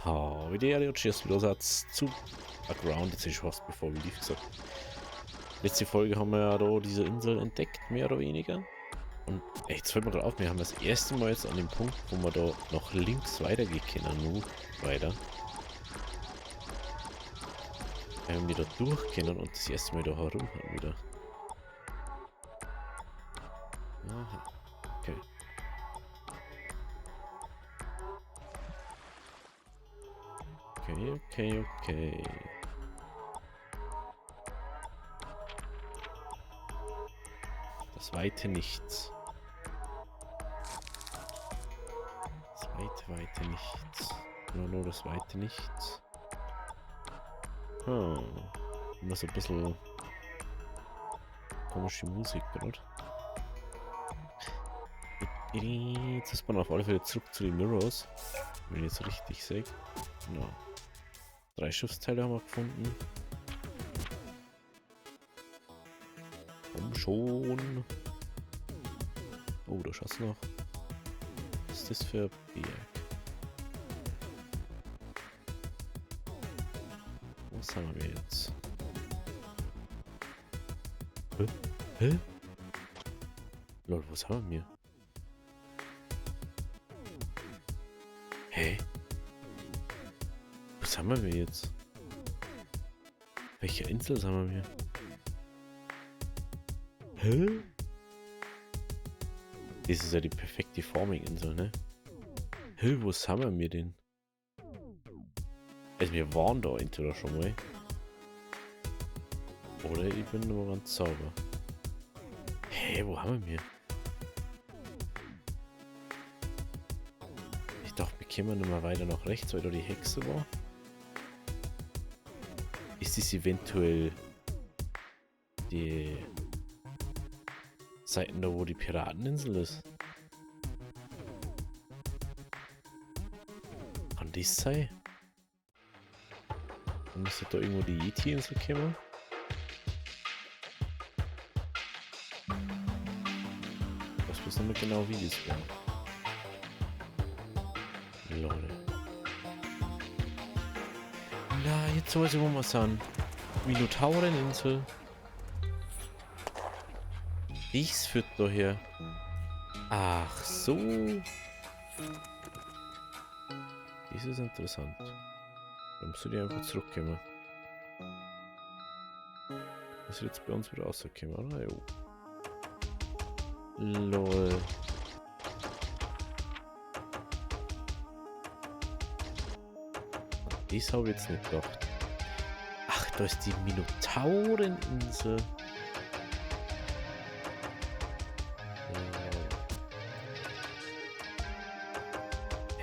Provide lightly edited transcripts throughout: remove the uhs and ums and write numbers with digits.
Wie der tschüss, Losatz zu Ground. Jetzt ist fast bevor wir lief gesagt. Letzte Folge haben wir ja da diese Insel entdeckt, mehr oder weniger. Und jetzt fällt mir gerade auf, wir haben das erste Mal jetzt an dem Punkt, wo wir da nach links weitergehen können, nur weiter. Wenn wir da durch können und das erste Mal da herum haben wieder. Aha, okay. Okay. Das weite Nichts. Das weite Nichts. Nur das weite Nichts. Immer so ein bisschen komische Musik, oder? Jetzt ist man auf alle Fälle zurück zu den Mirrors. Wenn ich jetzt richtig sehe. Genau. 3 Schiffsteile haben wir gefunden. Komm schon. Oh, da schaust du noch. Was ist das für ein Berg? Was haben wir jetzt? Hä? Lol, was haben wir? Hä? Was haben wir jetzt? Welche Insel haben wir? Hä? Das ist ja die perfekte Farming-Insel, ne? Hä, was haben wir denn? Also wir waren da entweder schon mal. Oder ich bin nur ganz sauber. Hä, wo haben wir? Ich dachte, wir kämen nicht mehr weiter nach rechts, weil da die Hexe war. Ist das eventuell die Seiten da, wo die Pirateninsel ist? Kann das sein? Dann müsste da irgendwo die Yeti-Insel kommen. Ich weiß nicht mehr genau, wie das war. Lol. Na, jetzt weiß ich, wo wir sind. Minotaureninsel. Dies führt daher. Ach so. Das ist interessant. Dann musst du die einfach zurückkommen. Das ist jetzt bei uns wieder rausgekommen, oder? Jo. Lol. Das habe ich jetzt nicht gedacht. Ach, da ist die Minotaureninsel.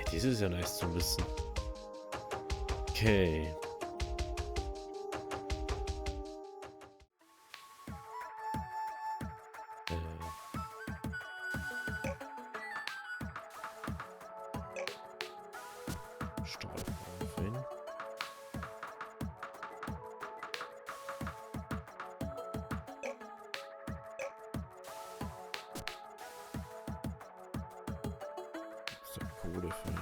Das ist ja nice zu wissen. Okay. Stahlwaffen. So, Kohle für ihn.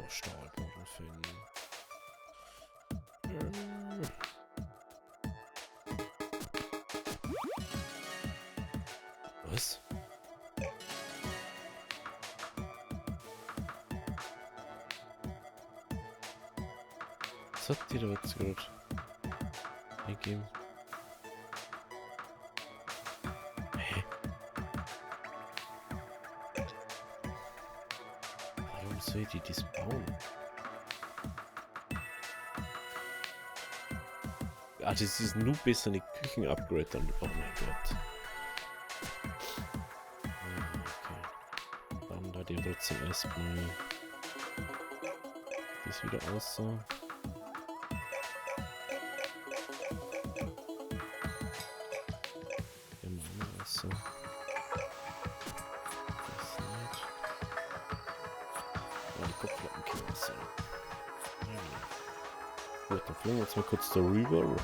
Stahlboden finden. Was? Was hat die da jetzt gerade gegeben? Hä? Warum soll die das bauen? Ah, das ist nur besser eine Küchen-Upgrade dann. Oh mein Gott. Okay. Dann da die trotzdem erstmal das wieder aus so. So. Das nicht. Ja, die Kopflappen können was sein. Gut, dann fliegen wir jetzt mal kurz da rüber.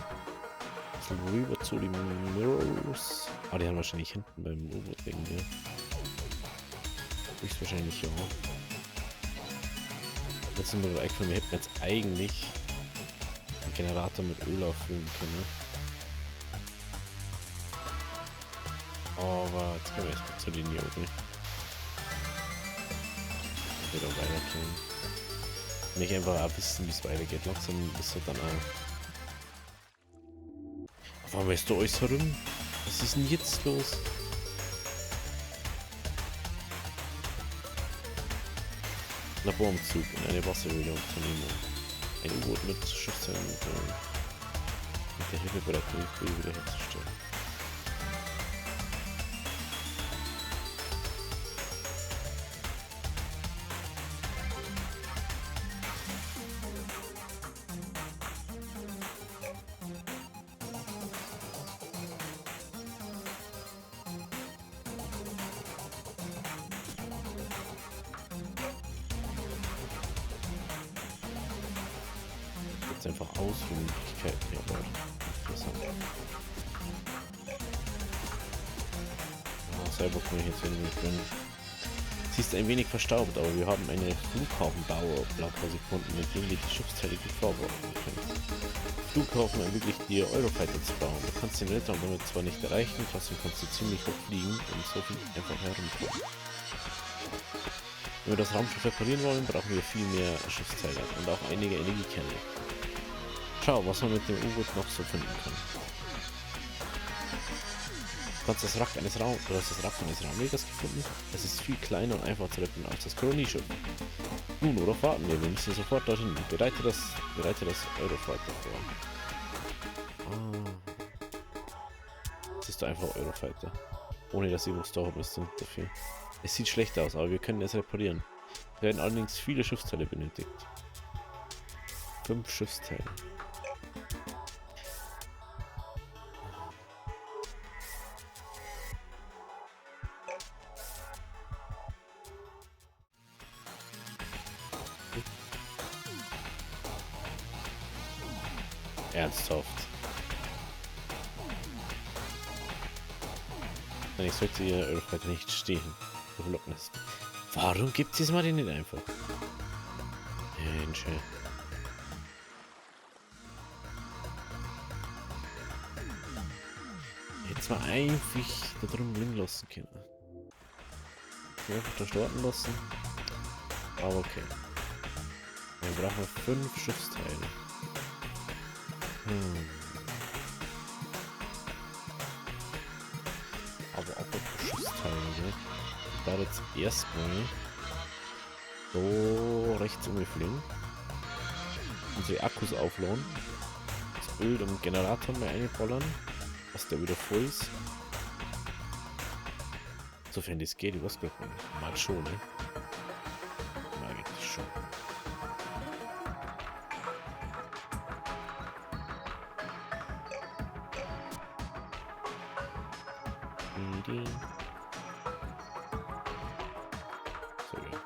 So rüber zu den Mirrors. Ah, die haben wahrscheinlich hinten beim U-Boot wegen mir. Höchstwahrscheinlich ja. Jetzt sind wir eigentlich, wir hätten jetzt eigentlich den Generator mit Öl auffüllen können. Aber jetzt können wir erstmal zu den hier oben. Wieder weitergehen. Nicht einfach auch wissen, wie es weitergeht. Langsam ist er dann auch. Warum ist da alles herum? Was ist denn jetzt los? Laborumzug in eine Wasserhöhle Unternehmung. Ein U-Boot mit Schiffsteilen mit der Hilfe bei der Polizei wiederherzustellen. Einfach Ausführungsmöglichkeiten hier baut. Interessant. Ja, selber kann ich jetzt irgendwie drin. Sie ist ein wenig verstaubt, aber wir haben eine Flughafenbau-Blaupause gefunden, mit dem wir die Schiffsteile gut vorbereiten können. Flughafen ermöglicht dir, Eurofighter zu bauen. Du kannst den Weltraum damit zwar nicht erreichen, trotzdem kannst du ziemlich hoch fliegen und so viel einfach herumkommen. Wenn wir das Raumschiff reparieren wollen, brauchen wir viel mehr Schiffsteile und auch einige Energiekerne. Schau, was man mit dem U-Boot noch so finden kann. Du hast das Wrack eines Raumjägers gefunden. Es ist viel kleiner und einfacher zu retten als das Kolonieschiff. Nun, worauf warten wir? Wir müssen sofort dorthin. Bereite das Eurofighter vor. Jetzt ist da einfach Eurofighter. Ohne dass irgendwas da ist dafür. Es sieht schlecht aus, aber wir können es reparieren. Es werden allerdings viele Schiffsteile benötigt. 5 Schiffsteile. Ernsthaft. Ich sollte ihr Eurofighter nicht stehen. Verlocknis. Warum gibt es mal den nicht einfach? Mensch. Jetzt mal einfach da drum liegen lassen können. Einfach da starten lassen. Aber okay. Dann brauchen wir 5 Schiffsteile. Aber auch Schiffsteile, ne? Da jetzt erstmal so rechts umgeflogen. Unsere Akkus aufladen. Das Öl im Generator mal einballern, dass der wieder voll ist. Sofern das geht, ich weiß gar nicht. Mal schon, ne? Mal eigentlich schon. So, ja.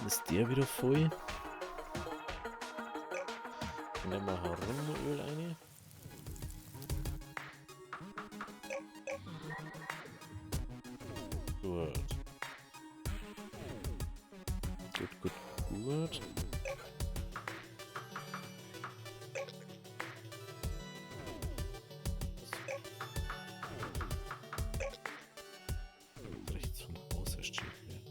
Ist der wieder voll? Nehmen wir Öl ein. Gut. Gut. Rechts vom Haus steht hier.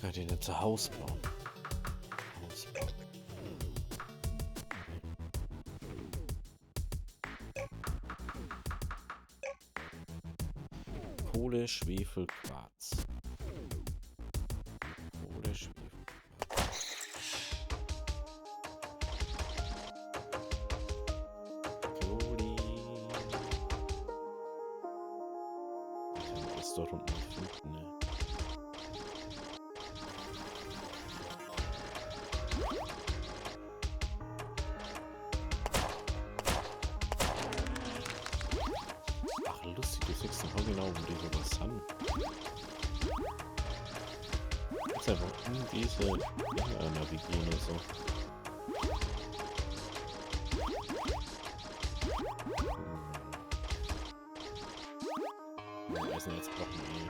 Kann ich den jetzt ein Haus bauen? Kohle, Schwefel, Quarz. Kohle, Schwefel, Quarz. Kohle. Das ist dort unten finden, ne? Lustig, du sagst doch genau, wo die sowas haben. muss einfach in diese Dinger navigieren oder so. Ich weiß nicht, jetzt brauchen wir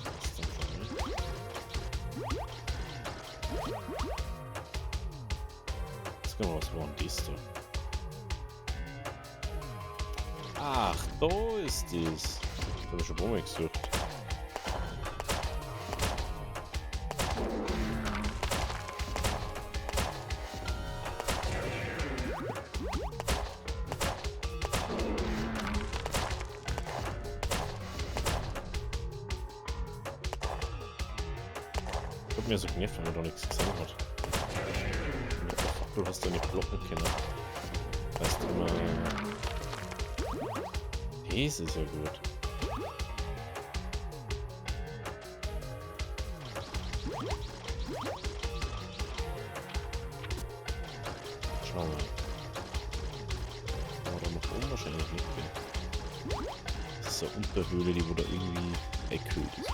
das ist dann schon, ne? Jetzt können wir was machen, dies da. Ach, da ist das. Ich habe schon Bombe gesucht. Ich hab mir so genervt, wenn man da nichts gesehen hat. Mit der Fackel hast du nicht blocken können. Weißt du immer. Das ist ja gut. Schauen wir. Aber nach oben wahrscheinlich nicht gehen. Das ist eine Unterhöhle, die wurde irgendwie weghöhlt ist.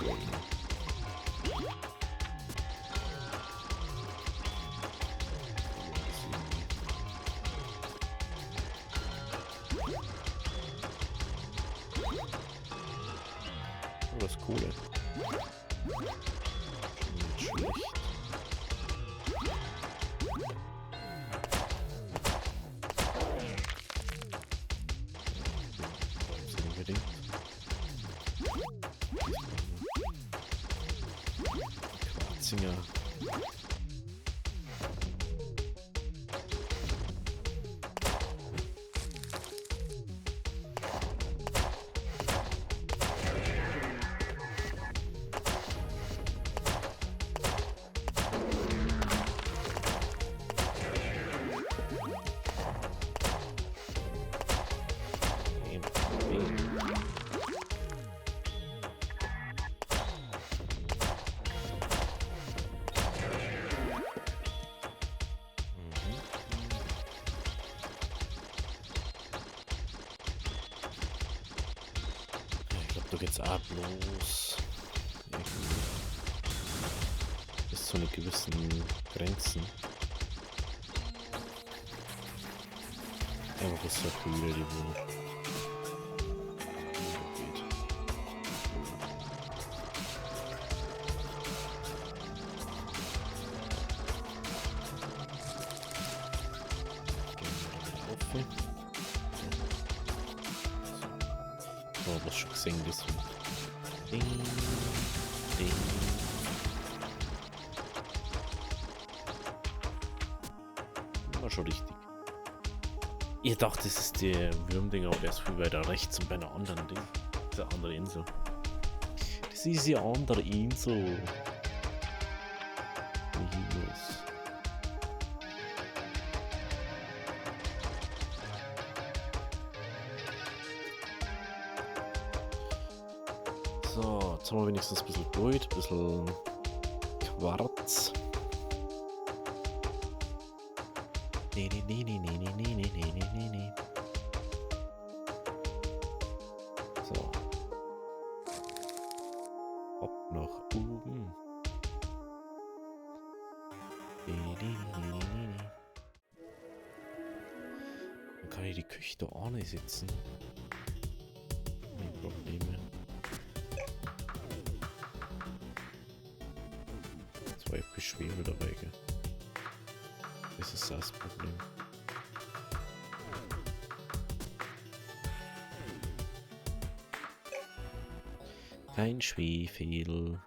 Oh, das ist Kohle. Nicht schlecht. Unbedingt. Quarzinger. Da geht's auch bloß bis zu einer gewissen Grenzen. Aber das ist ja cool, die Wohnung. Oh, was schon gesehen ist. Ding, ding. War schon richtig. Ich dachte, das ist der Würmding, aber der ist viel weiter rechts und bei einer anderen Ding. Das ist eine andere Insel. Das ist die andere Insel. Minus. So, jetzt haben wir wenigstens ein bisschen Gold, ein bisschen Quarz. Nee. So. Ab nach oben. Dann kann ich die Küche da auch nicht sitzen. Keine Probleme. Zwei Schwefel dabei, gell? Das ist das Problem. Kein Schwefel.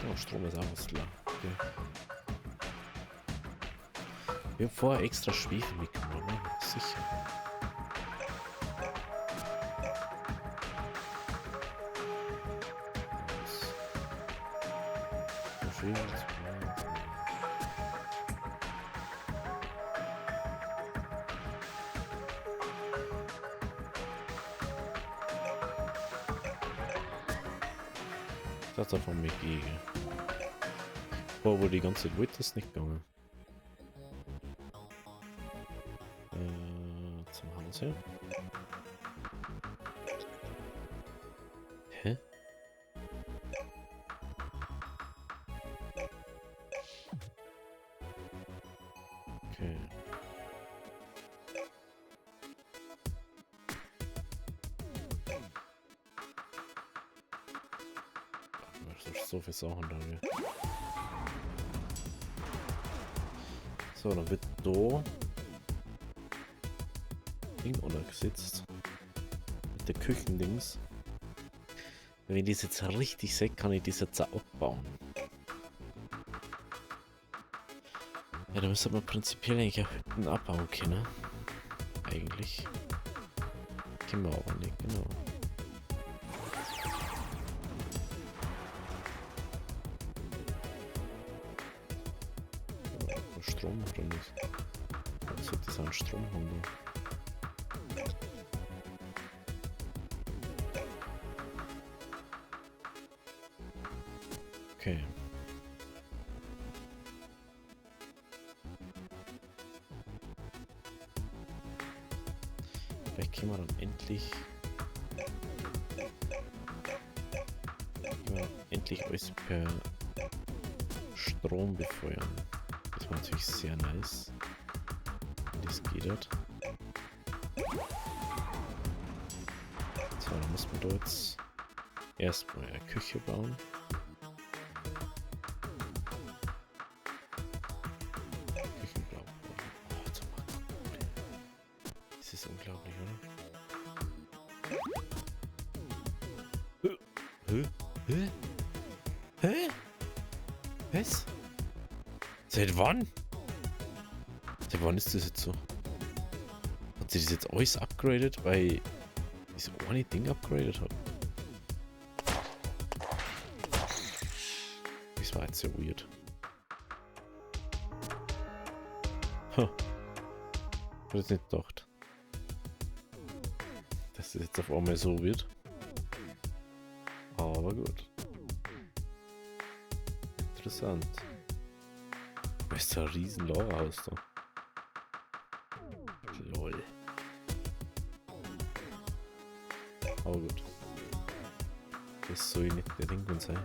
Oh, Strom ist auch klar. Okay. Wir haben vorher extra Schwefel mitgenommen, ne? Sicher. Das hat von mir gegeben. Boah, wo die ganze Zeit ist nicht gegangen. Zum Haus jetzt her? Hä? Okay. So viele Sachen da hier. So, dann wird da Ding untergesetzt. Mit der Küchendings. Wenn ich das jetzt richtig sehe, kann ich das jetzt auch abbauen. Ja, da müsste man prinzipiell eigentlich auch Hütten abbauen können. Eigentlich. Können wir aber nicht, genau. Strom oder nicht? Was sollte das an Strom haben? Okay. Vielleicht können wir dann endlich alles per Strom befeuern. Das war natürlich sehr nice, wenn das geht hat. So, dann muss man da jetzt erstmal eine Küche bauen. Küchenblau. Oh, zum Gott. Das ist unglaublich, oder? Hä? Hä? Was? Seit wann? Seit wann ist das jetzt so? Hat sie das jetzt alles upgradet, weil ich so eine Ding upgradet habe? Das war jetzt sehr weird. Huh. Ich hätte jetzt nicht gedacht, dass das jetzt auf einmal so wird. Aber gut. Interessant. Das ist ja ein riesen Lagerhaus da. Lol. Aber gut. Das soll nicht der Ding sein.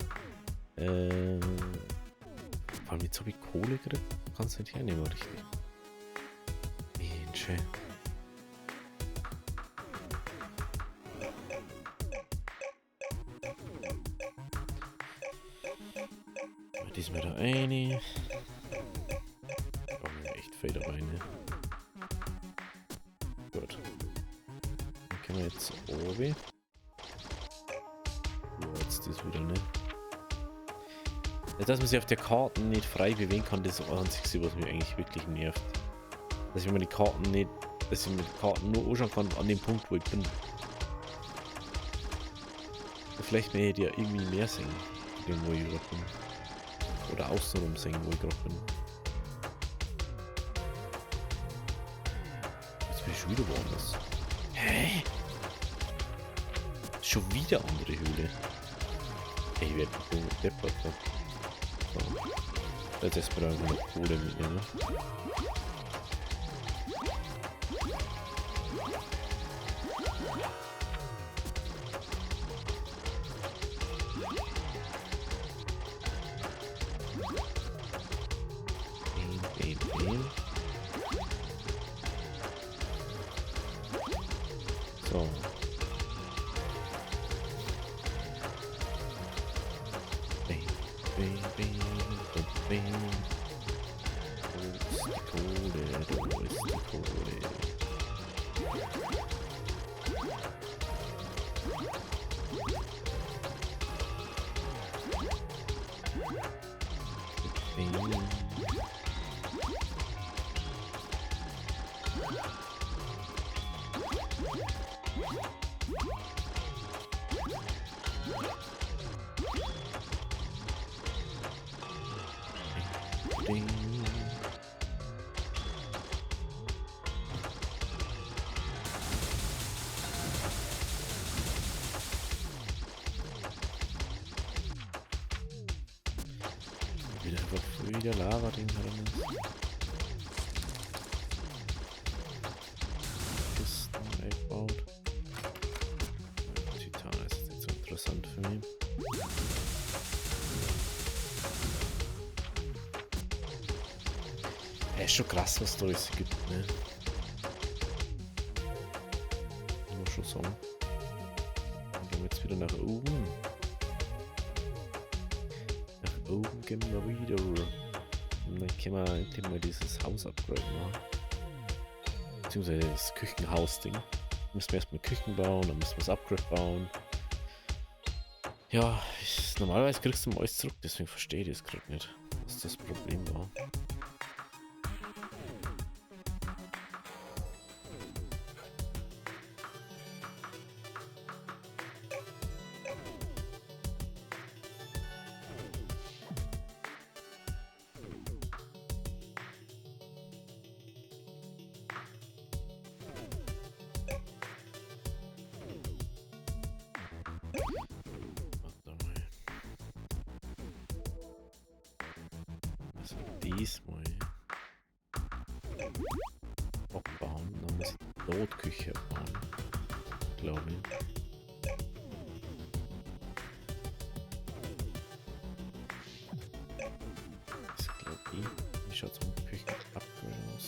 Vor allem jetzt habe ich Kohle gekriegt. Kannst du nicht hernehmen, richtig. Mensch. Diesmal da eine. Echt viel dabei, ne? Gut. Dann können wir jetzt oben. Oh, jetzt das wieder, ne? Dass man sich auf der Karte nicht frei bewegen kann, das ist das Einzige, was mich eigentlich wirklich nervt. Dass ich mir die Karten nicht, dass ich mir die Karten nur anschauen kann an dem Punkt, wo ich bin. Vielleicht mehr die ja irgendwie mehr sehen, wo ich gerade bin. Oder außenrum sehen, wo ich gerade bin. Jetzt bin ich schon wieder woanders. Hä? Schon wieder andere Höhle. Ey, ich werde deppert da. So. Jetzt ist mir einfach eine Kohle mit mir, ne? So. Wo ist die Kohle? Wieder Lava-Ding drin ist. Kisten. für mich. Ist schon krass, was da alles gibt, ne? Muss schon sagen. Dann gehen wir jetzt wieder nach oben. Nach oben gehen wir wieder. Und dann können wir endlich mal dieses Haus-Upgrade machen. Beziehungsweise das Küchenhaus-Ding. Müssen wir erstmal Küchen bauen, dann müssen wir das Upgrade bauen. Ja, normalerweise kriegst du mal alles zurück, deswegen verstehe ich das gerade nicht, was das Problem war. Diesmal abbauen, dann muss ich die Notküche bauen, glaube ich. Das glaube ich. Wie schaut es mit Küchen-Upgrade aus?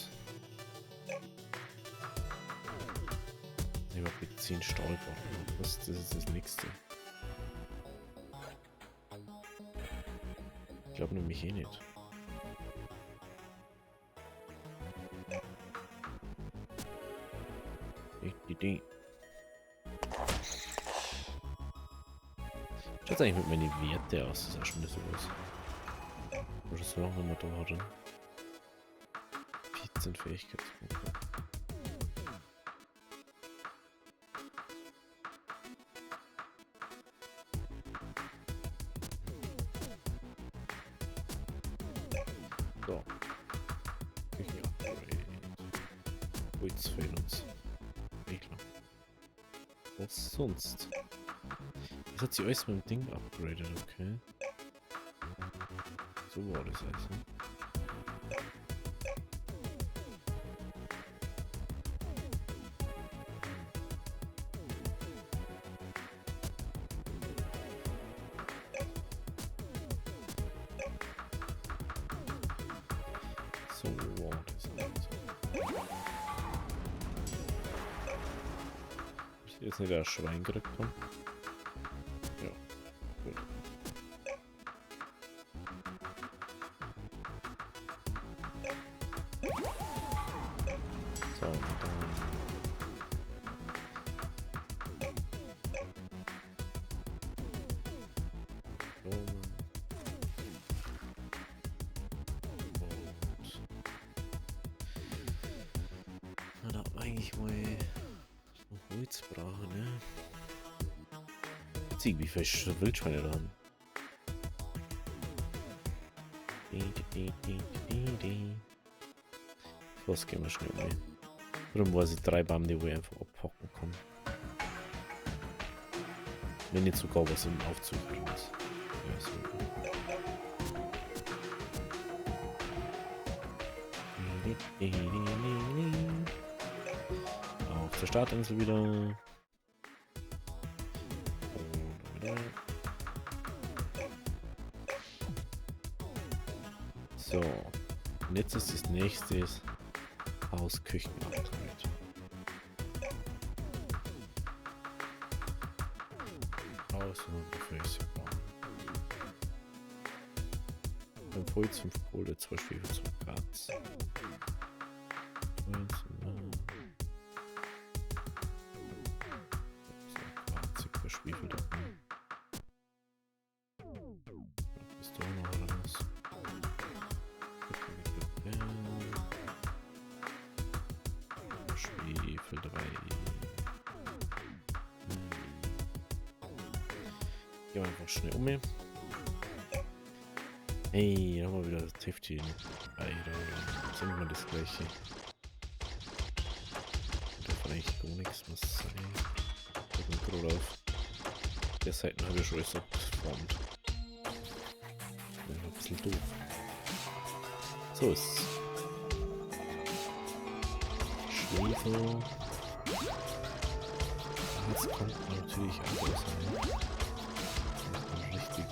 Ich habe mit 10 Stahlbauten. Das ist das nächste. Ich glaube nämlich eh nicht. Idee. Schaut eigentlich mit meinen Werte aus, das ist auch schon wieder sowas. Oder so lange haben wir da hatten. 14 Fähigkeitspunkte. So. Küchen-Upgrade. Jetzt fehlt uns. Regler. Was sonst? Das hat sie alles mit dem Ding upgradet, okay. So war das also. So war das also. Ich jetzt nicht das Schwein gekriegt haben. Ja, gut. So, dann. Und. Na, da eigentlich mal. Holz brauchen, ne? Sieh, wie viele Wildschweine da haben. Was gehen wir schnell um. Warum weiß ich 3 Bäume, die wo ich einfach abhocken kann? Wenn nicht sogar was im Aufzug drin ist. Ja, so. Auf der Startinsel wieder. So, und jetzt ist das nächste Haus-Küchen-Upgrade. Haus und Gefäße bauen. 5 Holz, 5 Kohle, 2 Schwefel, 2 Gas. Schwefel da. Bist du noch raus? Schwefel 3. Gehen wir einfach schnell um. Hey, da haben wir wieder das Heftig. Jetzt sind wir das gleiche. Da kann eigentlich gar nichts mehr sein. Ich bin gerade auf der Seite habe ich schon alles abgeformt. Ein bisschen doof. So ist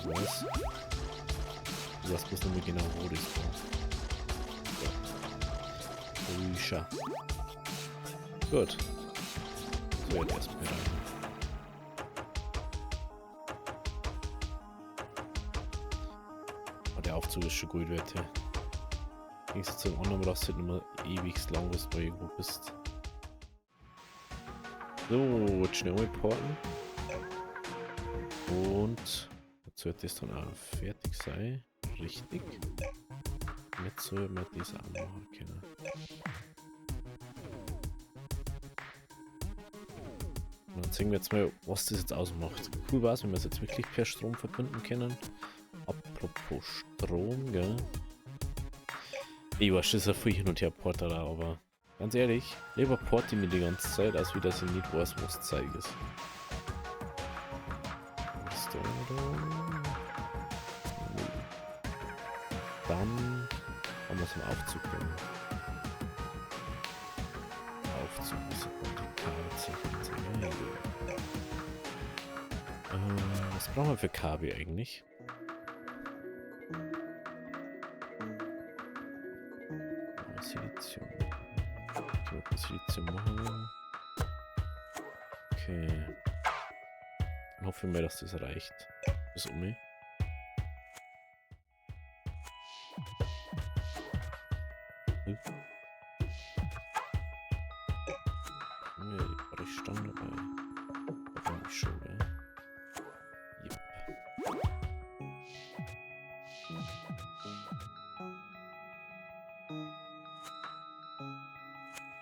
Was? Du weißt bloß nicht mehr genau, wo das war. Ja. Rüscher. Gut. So, jetzt erstmal rein. Oh, der Aufzug ist schon gut wert, ja. Im Gegensatz zu dem anderen brauchst du halt immer ewig lang, bis du irgendwo bist. So, jetzt schnell umporten. Und jetzt sollte es dann auch fertig sein. Richtig. Jetzt soll man das auch machen können. Und dann sehen wir jetzt mal, was das jetzt ausmacht. Cool war es, wenn wir es jetzt wirklich per Strom verbinden können. Apropos Strom, gell? Ich weiß, das ist ja viel hin und her Porter da, aber ganz ehrlich, lieber porte ich mir die ganze Zeit, als wie dass ich nicht weiß, was Zeug ist. Was da? Dann haben wir es im Aufzug drin. Aufzug ist was brauchen wir für Kabel eigentlich? Silizium. Okay, Silizium machen. Okay. Dann hoffen wir, dass das reicht. Bis um mich. Ja, die Brechstange dabei. Warum schon, ja? Yep.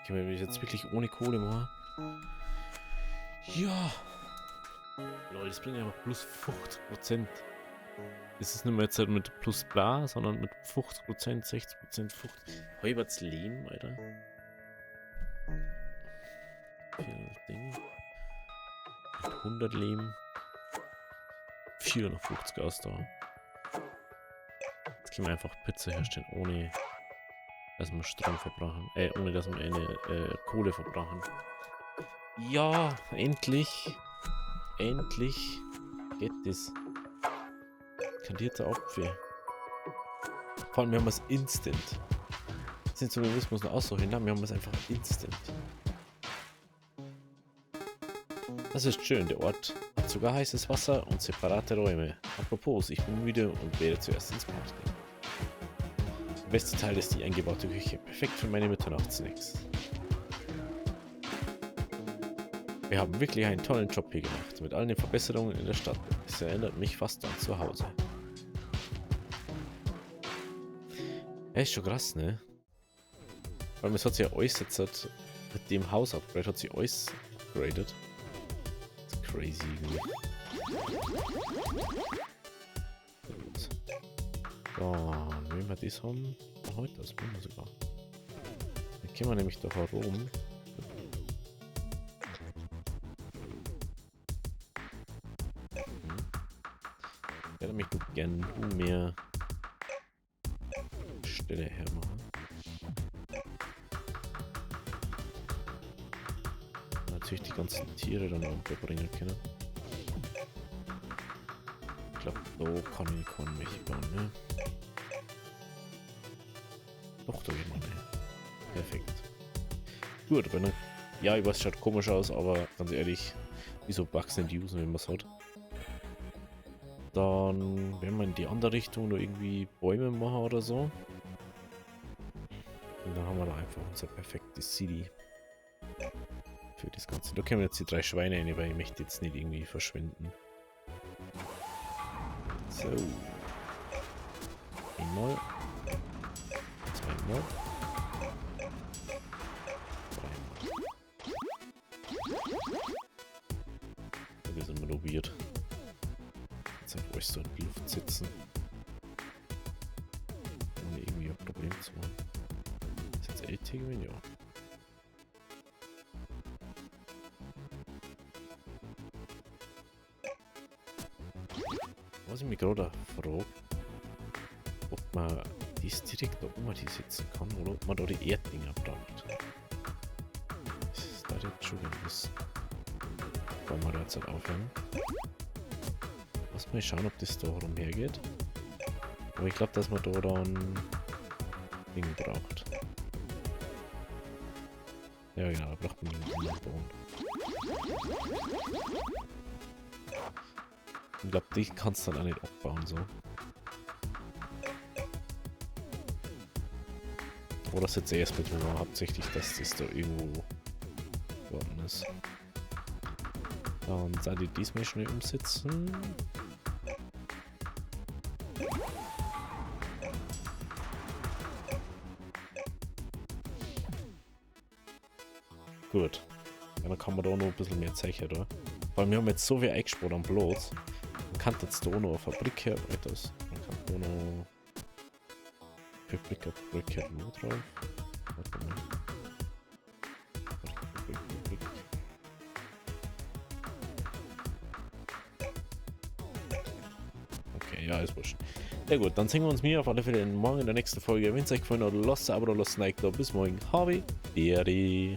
Okay, wenn ich jetzt wirklich ohne Kohle mache. Ja! Leute, das bringt ja noch plus 50%. Das ist nicht mehr jetzt halt mit plus bla, sondern mit 50%, 60%, 50%. Halberts Lehm, Alter. 400 Ding. Mit 100 Lehm. 450 Ausdauer. Jetzt können wir einfach Pizza herstellen, ohne dass wir Strom verbrauchen. Ohne dass wir eine Kohle verbrauchen. Ja, endlich. Endlich geht das. Kandierter Apfel. Vor allem, wir haben es instant. Sind so bewusst, muss man aussuchen. Nein, wir haben es einfach instant. Das ist schön. Der Ort hat sogar heißes Wasser und separate Räume. Apropos, ich bin müde und werde zuerst ins Bad gehen. Der beste Teil ist die eingebaute Küche. Perfekt für meine Mitternachtssnacks. Wir haben wirklich einen tollen Job hier gemacht, mit all den Verbesserungen in der Stadt. Es erinnert mich fast an zu Hause. Ja, ist schon krass, ne? Weil es hat sich ja alles jetzt mit dem Haus-Upgrade hat sich alles upgraded. Das ist crazy irgendwie. Gut. Dann, wenn wir das haben, heute das wollen wir sogar. Dann können wir nämlich doch herum. Ich werde mich gerne mehr Stelle hermachen. Natürlich die ganzen Tiere dann unterbringen können. Ich glaube, da kann ich keinen Milch bauen, ne? Doch, da geht man nicht. Perfekt. Gut, wenn ja, ich weiß, es schaut komisch aus, aber ganz ehrlich, wieso Bugs nicht usen, wenn man es hat? Dann werden wir in die andere Richtung nur irgendwie Bäume machen oder so. Und dann haben wir da einfach unser perfektes City. Für das Ganze. Da können wir jetzt die 3 Schweine rein, weil ich möchte jetzt nicht irgendwie verschwinden. So. Einmal. Zweimal. Dreimal. Wir sind mal probiert. Jetzt auf euch so in die Luft sitzen. Ohne irgendwie ein Problem zu machen. Ist jetzt LT gewesen? Ja. Was ich mich gerade frage, ob man dies direkt da oben die sitzen kann oder ob man da die Erddinger braucht. Das ist da jetzt schon was. Wollen wir da jetzt halt aufhören? Muss mal schauen, ob das da rumhergeht. Aber ich glaube, dass man da dann Ding braucht. Ja genau, da braucht man einen bauen. Ich glaube, die kannst du dann auch nicht abbauen so. Oder ist jetzt erst mit mir hauptsächlich, dass das da irgendwo geworden ist. Dann soll ich diesmal schnell umsetzen. Gut. Ja, dann kann man da noch ein bisschen mehr zeichnen, oder? Weil wir haben jetzt so viel eingespart am Platz. Man kann jetzt da noch eine Fabrik her, etwas. Man kann da noch Fabrik her noch drauf. Warte mal. Fabrik. Okay, ja, ist wurscht. Ja gut, dann sehen wir uns mir auf alle Fälle morgen in der nächsten Folge. Wenn es euch gefallen hat, lasst ein Abo, lasst ein Like da. Bis morgen. Habe Deri.